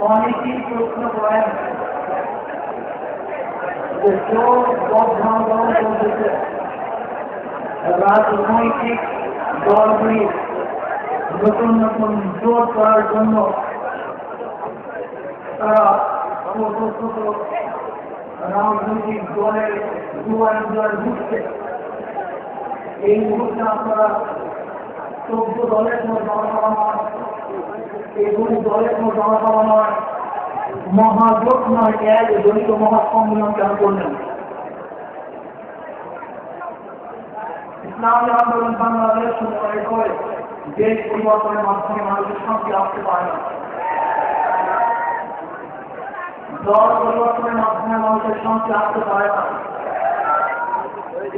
অনেকেই প্রশ্ন করেন যে রাজনৈতিক দলগুলি নতুন নতুন জোট করার জন্য তারা রাজনৈতিক দলের দুয়ার ঢুকছে। এই মুহূর্তে আপনারা 14 দলের কোনো জনসভা নয়, এগুলি দলের কোনো জনসভা নয়, মহাজোট নয়, এক দলিত মহাসম্মেলন কেন করলেন? ইসলামী আন্দোলন বাংলাদেশ মনে করে দেশ পরিবর্তনের মাধ্যমে মানুষের শান্তি আসতে পারে না। দল পরিবর্তনের মাধ্যমে মানুষের শান্তি আসতে পারে না।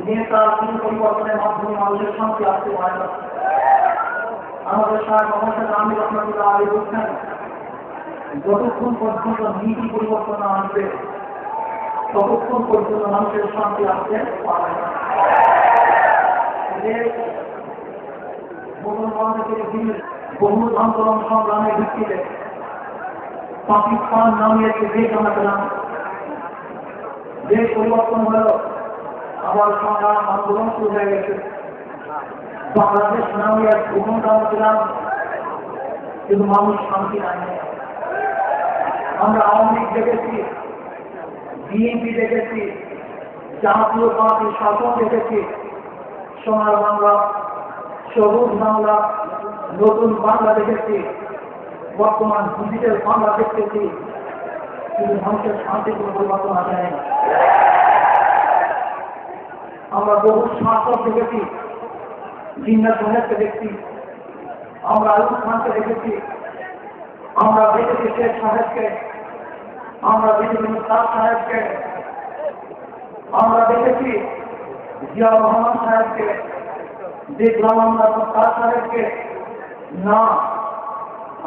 নেতা পরিবর্তনের মাধ্যমে মানুষের শান্তি আসতে পারে না। আমাদের সাহেব মোহাম্মদ আমির রহমাতুল্লাহ আলী বলছেন, যতক্ষণ পর্যন্ত নীতি পরিবর্তন আসবে ততক্ষণ পর্যন্ত মানুষের শান্তি আসতে পারে না। বহু আন্দোলন সংগ্রামের ভিত্তিতে পাকিস্তান নামে একটি দেশ আমরা পেলাম। দেশ পরিবর্তন হল, আবার সংগ্রাম আন্দোলন শুরু হয়ে গেছে। বাংলাদেশ নামে এক ভ্রমণ আমরা পেলাম, কিন্তু মানুষ শান্তি নাই। আমরা আওয়ামী লীগ দেখেছি, বিএনপি দেখেছি, জাতীয় পার্টির শাসন দেখেছি, সোনার বাংলা, সবুজ বাংলা, নতুন বাংলা দেখেছি, বর্তমান ডিজিটাল বাংলা দেখতেছি, কিন্তু মানুষের শান্তি কোনো পরিবর্তন আসে নাই। আমরা বহু শাসক দেখেছি, জিন্না সাহেবকে দেখছি, আমরা আলম খানকে দেখেছি, আমরা দেখেছি শেখ সাহেবকে, আমরা দেখেছি মুস্তাক সাহেবকে, আমরা দেখেছি জিয়া রহমান সাহেবকে, দেখলাম আমরা মুস্তাক সাহেবকে না,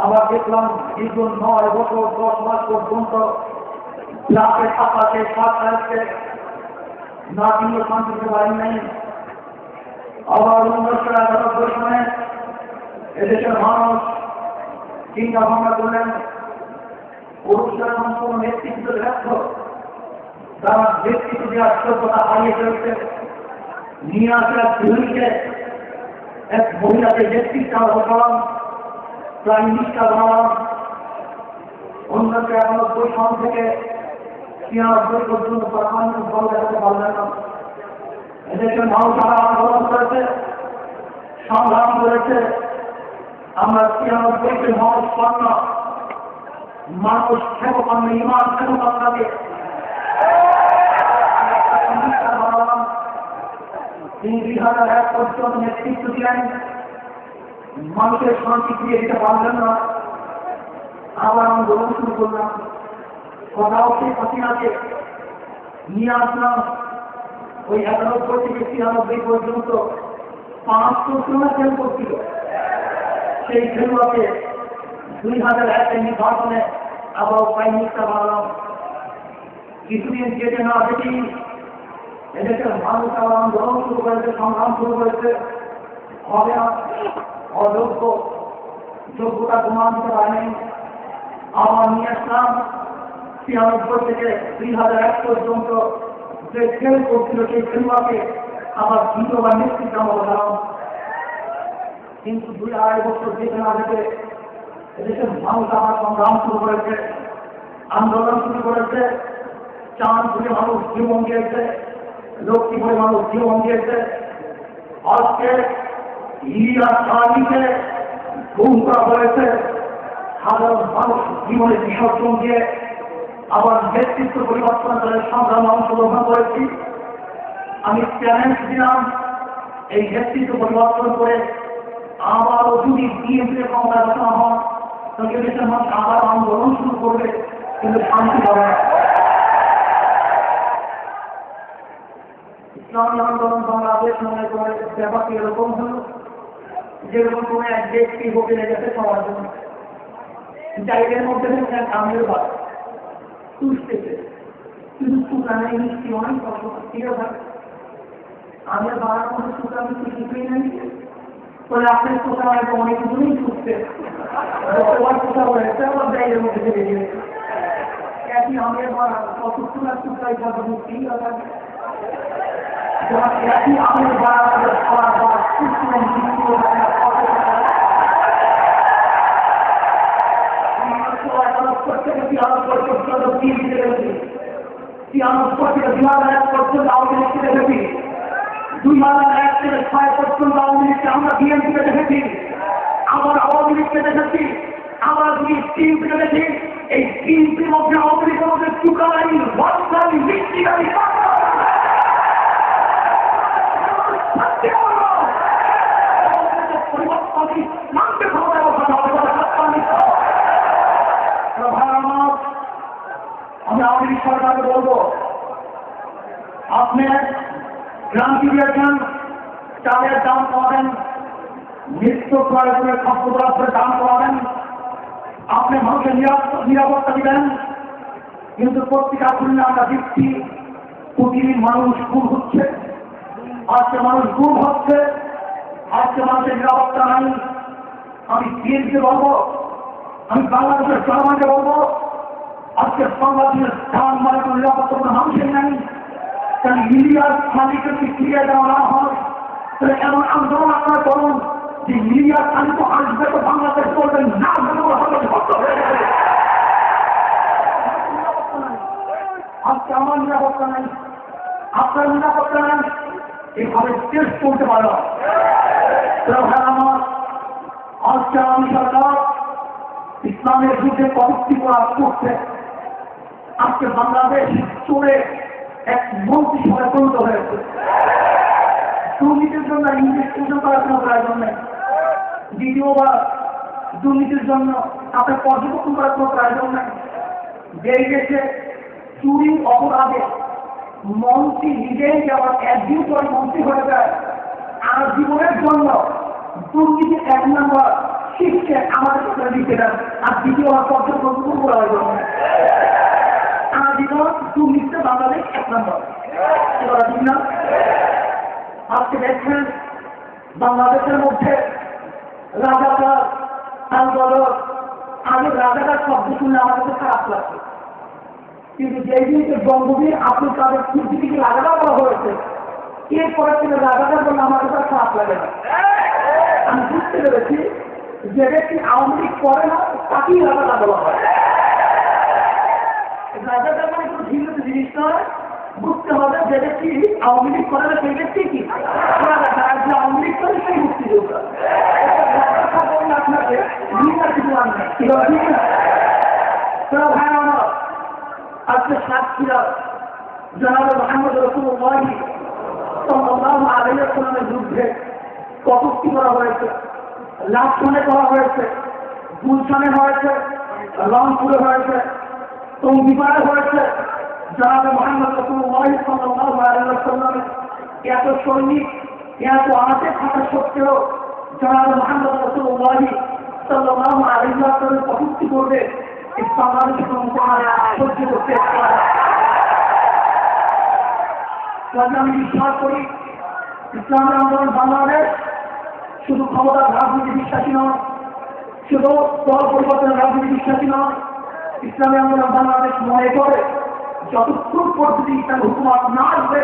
আবার দেখলাম দীর্ঘ 9 বছর 10 মাস পর্যন্ত ব্লকের আকাশে সাত সাহেবকে না দিয়ে শান্তিতে পারি নাই। আবার 1991 সালে এদেশের মানুষ চিন্তা ভাবনা করলেন, পুরুষের সম্পূর্ণ নেতৃত্ব ব্যর্থ, তারা ব্যক্তিত্ব দেওয়ার যোগ্যতা হারিয়ে ফেলছে। নিয়ে আসা তৈরিকে এক মহিলাকে নেতৃত্ব বানালাম, প্রায় নিষ্ঠা বানালাম। 1991 সাল থেকে 93 পর্যন্ত পারমানেন্ট ফল দেখাতে পারলেন না। এদেশের মানুষ আন্দোলন করেছে, সংগ্রাম করেছে। আমরা 93-তে মানুষ পান না, মানুষ খেতে পান না, ইমান খেতে পান না। তিনি 2001 পর্যন্ত নেতৃত্ব দিলেন, মানুষের শান্তি ফিরিয়ে দিতে পারলেন না। আবার আন্দোলন শুরু করলাম, কথাও সেই হাসিনাকে নিয়ে আসলাম। ওই 91 থেকে 93 পর্যন্ত 500 জন ফেল করছিল। সেই ফেলুয়াকে 2001 নির্বাচনে আবার প্রাইম মিনিস্টার বানালাম। কিছুদিন যেতে না যেতেই এদেশের মানুষ আবার আন্দোলন শুরু করেছে, সংগ্রাম শুরু করেছে। হবে না, অযোগ্য, যোগ্যতা প্রমাণ দিতে পারেনি। আবার নিয়ে আসলাম 93 থেকে 2001 পর্যন্ত যে ফেল করছিল সেই ফেলুয়াকে আবার দ্বিতীয়বার নেতৃত্ব বললাম। কিন্তু 2-2.5 বছর যেতে না যেতে এদেশের মানুষ আবার সংগ্রাম শুরু করেছে, আন্দোলন শুরু করেছে। চাঁদপুরে মানুষ জীবন দিয়েছে, লক্ষ্মীপুরে মানুষ জীবন দিয়েছে। আজকে ইলিয়াস আলীকে গুম করা হয়েছে, সাধারণ মানুষ জীবনে বিসর্জন দিয়ে আবার নেতৃত্ব পরিবর্তন করে সংগ্রামে অংশগ্রহণ করেছি। আমি চ্যালেঞ্জ দিলাম, এই নেতৃত্ব পরিবর্তন করে আবারও যদি বিএনপির ক্ষমতা রচনা হন, তাহলে দেশের মানুষ আবার আন্দোলন শুরু করবে, কিন্তু শান্তি হবে না। ইসলামী আন্দোলন বাংলাদেশ মনে করে ব্যাপারটি এরকম হল, যেরকম কোন এক ব্যক্তি হোটেলে গেছে সবার জন্য, জায়গার মধ্যে আমের ভাত তুলতেছে, কিন্তু সুতানে মিষ্টি অনেক ঠিক আছে, আমের ভাড়ার মধ্যে সুতা মিষ্টি কিছুই নেই, বলে আপনি সুতা হয়তো অনেক কিছুই ছুটছে, সুতা হয়েছে আবার জায়গার মধ্যে চলে গিয়েছে, একই আমের ভাড়া কত সুতা সুতাই থাকবে মিষ্টি থাকে, একই আমের ভাড়া খাওয়ার ভাড়া সুস্থ আমরা বিএনপিকে দেখেছি, আবার আওয়ামী লীগকে দেখেছি, আমরা যদি টিমকে দেখি, এই টিমটির মধ্যে আওয়ামী লীগের মধ্যে চুকাই ভটকাই মিষ্টিকাই আমি আওয়ামী লীগ সরকারকে বলবো, আপনি ক্রান্তি দিয়েছেন, চালের দাম কমাবেন, নিত্য প্রয়োজনের খাদ্যদ্রব্যের দাম কমাবেন, আপনি মানুষের নিরাপত্তা দিবেন, কিন্তু পত্রিকা খুললে আমরা দেখছি প্রতিদিন মানুষ খুন হচ্ছে, আজকে মানুষ গুম হচ্ছে, আজকে মানুষের নিরাপত্তা নাই। আমি বিএনপিকে বলবো, আমি বাংলাদেশের জনগণকে বলবো, আজকে বাংলাদেশের ধান মানে কোনো নিরাপত্তা কোনো মানুষের নাই, কারণ মিডিয়ার মালিককে ফিরিয়ে দেওয়া না হয়, তাহলে এমন আন্দোলন আপনারা করুন যে মিডিয়ার চালিত আসবে তো বাংলাদেশ করবেন না, আজকে আমার নিরাপত্তা নাই, আপনার নিরাপত্তা নাই, এইভাবে টেস্ট করতে পারো। আমার আজকে আমি সরকার ইসলামের যুদ্ধে কটূক্তি করা করছে, আজকে বাংলাদেশ চলে এক মন্ত্রিসভায় পরিণত হয়েছে। দুর্নীতির জন্য ইনভেস্টিগেশন করার কোনো প্রয়োজন নেই, দ্বিতীয়বার দুর্নীতির জন্য আপনার পর্যবেক্ষণ করার কোনো প্রয়োজন নেই। যে দেশে চুরি অপরাধে মন্ত্রী নিজেই আবার একদিন পর মন্ত্রী হয়ে যায়, আর জীবনের জন্য দুর্নীতি এক নম্বর শিখছে আমাদের কাছে দিতে দেন, আর দ্বিতীয়বার পর্যবেক্ষণ করার জন্য আর জীবন দুর্নীতিতে বাংলাদেশ এক নম্বর। আজকে দেখছেন বাংলাদেশের মধ্যে রাজাকার আন্দোলন, আগে রাজাকার শব্দ শুনলে আমার কাছে খারাপ লাগছে, কিন্তু যেই দিনকে বঙ্গবীর আব্দুল কাদের কূটনীতিকে রাজাকার করা হয়েছে, এরপরে থেকে রাজাকার বলে আমার কাছে খারাপ লাগে না। আমি বুঝতে পেরেছি যে ব্যক্তি আওয়ামী লীগ করে না তাকেই রাজাকার বলা হয়। রাজাকার মানে কোনো ভিন্ন জিনিস নয়, বুঝতে হবে যে ব্যক্তি আওয়ামী লীগ করে না সেই ব্যক্তি কি রাজাকার, যে আওয়ামী লীগ করে সেই মুক্তিযোদ্ধা। আপনাকে ভাই আমার আজকে সাতক্ষীরা জনাবে মোহাম্মদ রাসূলুল্লাহ সাল্লাল্লাহু আলাইহি ওয়াসাল্লামের যুদ্ধে কটূক্তি করা হয়েছে, লাশনে করা হয়েছে, গুলশানে হয়েছে, রংপুরে হয়েছে, টঙ্গিপাড়ায় হয়েছে। জনাবে মোহাম্মদ রাসূলুল্লাহ সাল্লাল্লাহু আলাইহি ওয়াসাল্লামের এত সৈনিক এত আশে থাকা সত্ত্বেও জনাবে মোহাম্মদ রাসূলুল্লাহ সাল্লাল্লাহু আলাইহি ওয়াসাল্লামের কটূক্তি করবে বাংলাদেশের সহ্য করতে আমি বিশ্বাস করি ইসলামী আন্দোলন বাংলাদেশ শুধু ক্ষমতার রাজনীতি বিশ্বাসী নয়, শুধু দল পরিবর্তনের রাজনীতি বিশ্বাসী নয়। ইসলামী আন্দোলন বাংলাদেশ মনে করে যতক্ষণ পর্যন্ত ইসলাম হুকুমত না আসবে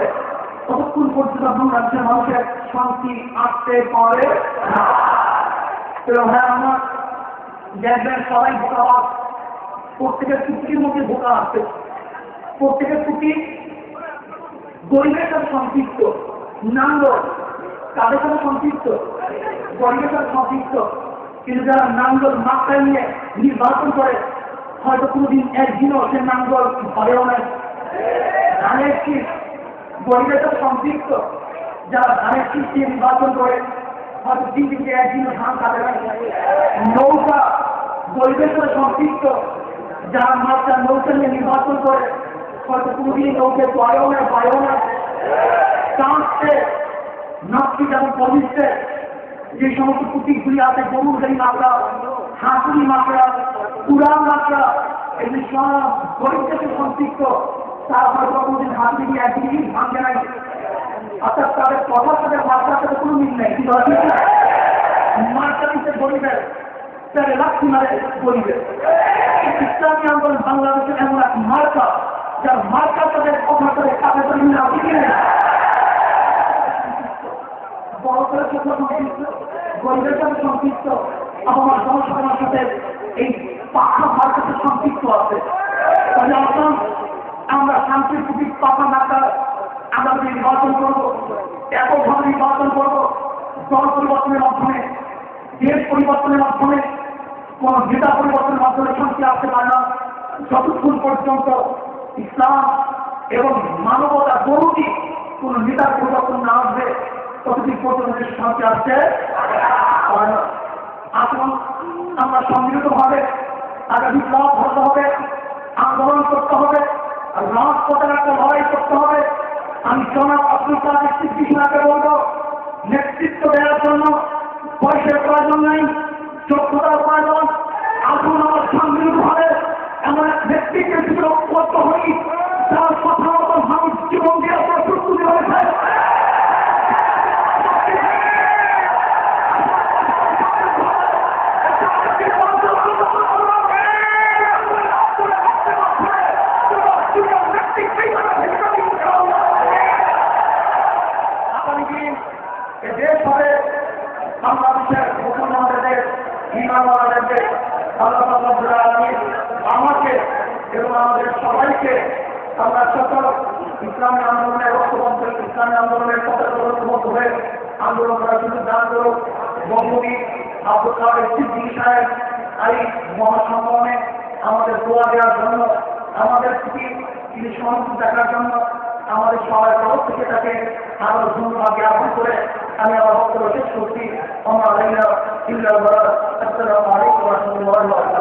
ততক্ষণ পর্যন্ত বাংলাদেশের মানুষের শান্তি আসতে পারে না। হ্যাঁ, আমার দেখবেন সবাই ভোটাবাদ, প্রত্যেকের চুক্তির মধ্যে ভোটা আসছে, প্রত্যেকের চুক্তি গরিবের সাথে সম্পৃক্ত, নাঙ্গল তাদের সাথে সম্পৃক্ত, গরিবের সাথে সম্পৃক্ত। কিন্তু যারা নাঙ্গল মাথায় নিয়ে নির্বাচন করে হয়তো কোনোদিন একদিনও সে নাঙ্গল ঘরেও নেয়। ধানের শীষ গরিবের সাথে সম্পৃক্ত, যারা ধানের শীষ দিয়ে নির্বাচন করে হয়তো দিন থেকে একদিনও ধান কাটে না। নৌকা গরিবের সাথে সম্পৃক্ত, যারা মাত্রা নৌকা নিয়ে নির্বাচন করে হয়তো কোনোদিন নৌকে পায়ও না পায়ও না। চাঁদতে নাস্তিক এবং পবিত্রে যে সমস্ত প্রতীকগুলি আছে, গরুর গাড়ি মাত্রা, হাঁসুরি মাত্রা, উড়ান মাত্রা, এগুলি সব গরিবের সাথে সম্পৃক্ত। তারা হয়তো কোনোদিন হাত দিয়ে একদিনই ভাঙবে নাই। অর্থাৎ তাদের কথার সাথে মাত্রার সাথে কোনো মিল নেই। কিন্তু মার্কা দিচ্ছে গরিবের, তাদের লাক্ষি মারে গরিবের। ইসলামী আন্দোলন বাংলাদেশের এমন এক মার্কা, যার মার্কার তাদের কথা করে কাছে করে মিলে আপনি কিনে বড় করে সাথে সম্পৃক্ত, গরিবের সাথে সম্পৃক্ত, আমার জনসাধারণের সাথে এই পাখা মার্কার সাথে সম্পৃক্ত আছে। আমরা শান্তির প্রতি পাখা মার্কার আমরা নির্বাচন করবো, এককভাবে নির্বাচন করবো, দল পরিবর্তনের মাধ্যমে, দেশ পরিবর্তনের মাধ্যমে, কোন নেতা পরিবর্তনের মাধ্যমে শান্তি আসতে পারে না। যতক্ষণ পর্যন্ত ইসলাম এবং মানবতা গরুটি কোন নেতার পরিবর্তন না আসবে ততদিন পর্যন্ত শান্তি আসতে পারে না। আসুন আমরা সম্মিলিতভাবে তাকে বিপ্লব করতে হবে, আন্দোলন করতে হবে, রাজপথের একটা লড়াই করতে হবে। আমি জনাব আব্দুল কাদের সিদ্দিকী সাহেবকে বলবো, নেতৃত্ব দেওয়ার জন্য পয়সার প্রয়োজন নেই, যোগ্যতার প্রয়োজন। আসুন আমার সম্মিলিতভাবে এমন এক নেতৃত্বের দিকে ঐক্যবদ্ধ হই, যার কথা মতো মানুষ জীবন দিয়ে প্রস্তুতি হয়েছে। দেশ হবে বাংলাদেশের মুসলমানদের দেশ, ইমানওয়ালাদের দেশ। আল্লাহ রাব্বুল আলামিন আমাকে এবং আমাদের সবাইকে আমরা সকল ইসলামী আন্দোলনের ঐক্যবদ্ধ, ইসলামী আন্দোলনের পথে ঐক্যবদ্ধ হয়ে আন্দোলন করার সুযোগ দান করুক। বঙ্গবীর আব্দুল কাদের সিদ্দিকী সাহেব এই মহাসম্মেলনে আমাদের দোয়া দেওয়ার জন্য, আমাদের প্রতি তিনি সহানুভূতি দেখার জন্য আমাদের সবার তরফ থেকে তাকে আরো ধন্যবাদ জ্ঞাপন করে আমি আমার বক্তব্য শেষ করছি। আসসালামু আলাইকুম ওয়া রাহমাতুল্লাহি ওয়া বারাকাতুহু।